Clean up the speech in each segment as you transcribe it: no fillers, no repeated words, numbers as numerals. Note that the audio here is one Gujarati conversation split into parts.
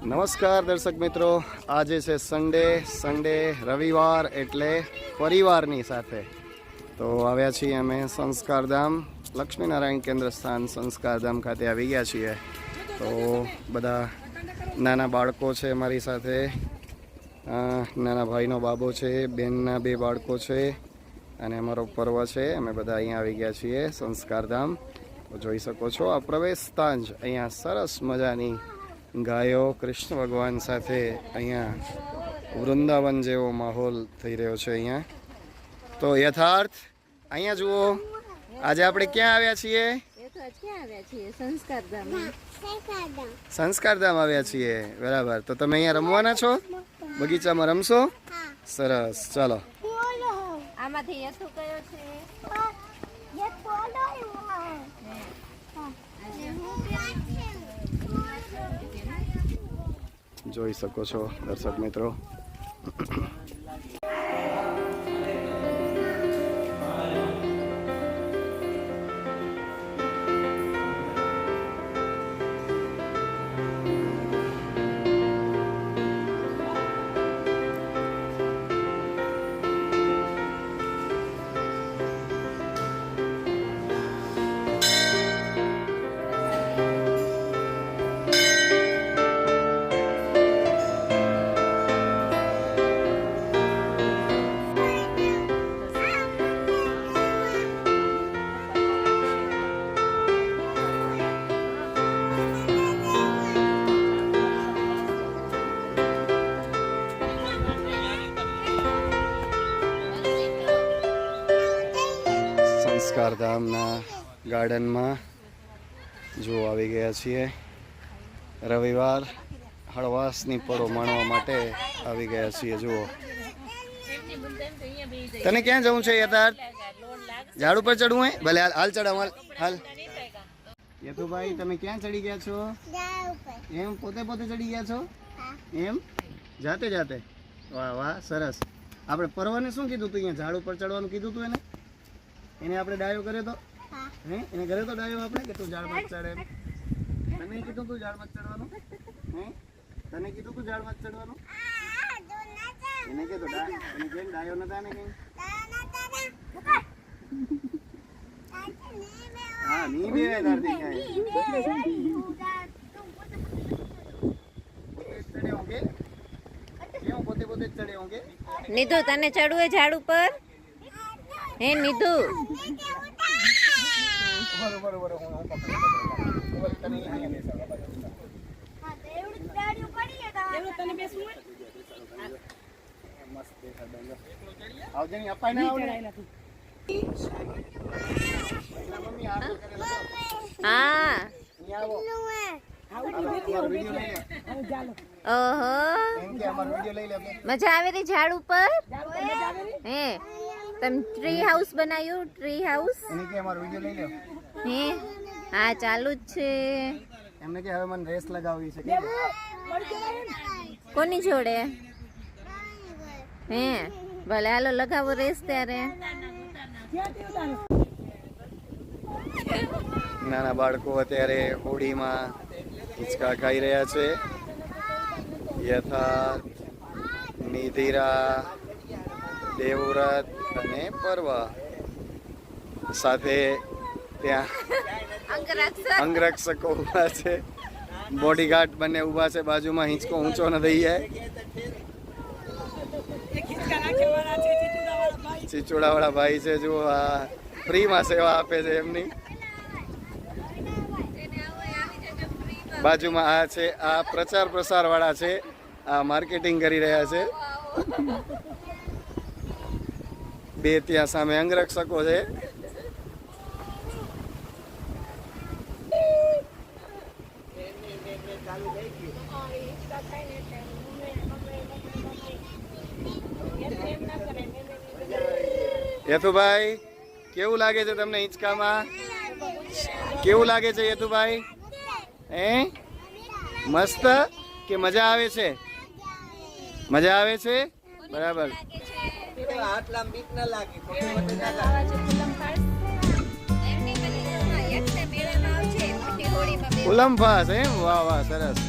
નમસ્કાર દર્શક મિત્રો, આજે છે સન્ડે રવિવાર એટલે પરિવારની સાથે તો આવ્યા છીએ અમે સંસ્કારધામ લક્ષ્મીનારાયણ કેન્દ્ર સ્થાન સંસ્કારધામ ખાતે આવી ગયા છીએ. તો બધા નાના બાળકો છે મારી સાથે, નાના ભાઈનો બાબો છે, બેનના 2 બાળકો છે અને અમારો પર્વ છે. અમે બધા અહીંયા આવી ગયા છીએ સંસ્કારધામ. તો જોઈ શકો છો આ પ્રવેશ સ્થાન જ અહીંયા સરસ મજાની ગાયો કૃષ્ણ ભગવાન સાથે અહીંયા વૃંદાવન જેવો માહોલ થઈ રહ્યો છે અહીંયા. તો યથાર્થ અહીંયા જુઓ, આજે આપણે ક્યાં આવ્યા છીએ? સંસ્કારધામ આવ્યા છીએ. બરાબર, તો તમે અહીંયા રમવાના છો? બગીચામાં રમશો? સરસ, ચાલો. આમાંથી યથુ કયો છે? જોઈ શકો છો દર્શક મિત્રો. સંસ્કારધામના ગાર્ડનમાં જો આવી ગયા છીએ. રવિવાર હળવાશની પળો માણવા માટે આવી ગયા છીએ. જુઓ, તને ક્યાં જવું છે યથાર્થ? ઝાડ ઉપર ચડવું હોય? ભલે હાલ ચડાવ, હાલ. યથુભાઈ તમે ક્યાં ચડી ગયા છો? એમ પોતે ચડી ગયા છો? એમ જાતે? વાહ વાહ, સરસ. આપણે પર્વને શું કીધું તું? અહીંયા ઝાડ ઉપર ચડવાનું કીધું તું એને આપણે ડાયો કર્યો તો? હે, એને કર્યો તો ડાયો આપણે કે તું ઝાડમાં ચડે? તને કીધું તું ઝાડમાં ચડવાનું? હે, તને કીધું તું ઝાડમાં ચડવાનું? એને કીધું એને કેમ ડાયો નતા? ને કેમ? હા, ની બેવે ધરતી કાઈ ચડે હોંગે કેમ? પોતે ચડે હોંગે. નિધુ તને ચડવું હે ઝાડ ઉપર? હે નિધુ? બરોબર તને અહીંયા મસ્ત આવજે ની અપાઈ ના આવડે. મમ્મી આ કરેલો હા. ઓહો, મજા આવે રી ઝાડ ઉપર? હે, તમે ટ્રી હાઉસ બનાવ્યું? ટ્રી હાઉસ હે? હા, ચાલુ જ છે. એમને કે હવે મને રેસ લગાવવી છે. કોની જોડે? હે, ભલે હાલો લગાવો રેસ ત્યારે. નાના બાળકો અત્યારે હોળીમાં હિંચકા ખાઈ રહ્યા છે. યથાર્થ, નિધિરા, દેવવ્રત અને પર્વ સાથે ત્યાં અંગરક્ષકો ઉભા છે. બોડીગાર્ડ બંને ઉભા છે બાજુમાં. હિંચકો ઊંચો ન થઈ જાય. ચીચોડાવાળા ભાઈ છે, જુઓ આ ફ્રીમાં સેવા આપે છે એમની. બાજુમાં આ છે, આ પ્રચાર પ્રસાર વાળા છે, આ માર્કેટિંગ કરી રહ્યા છે. 2 ત્યાં સામે અંગરક્ષકો છે. યથુભાઈ કેવું લાગે છે તમને હિંચકામાં? કેવું લાગે છે યથુભાઈ? હે, મસ્ત કે મજા આવે છે? મજા આવે છે, બરાબર. ઉલમ ફાસ એમ? વાહ વાહ, સરસ.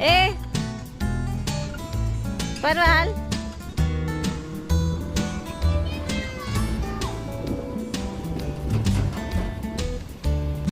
એ પરવા હાલ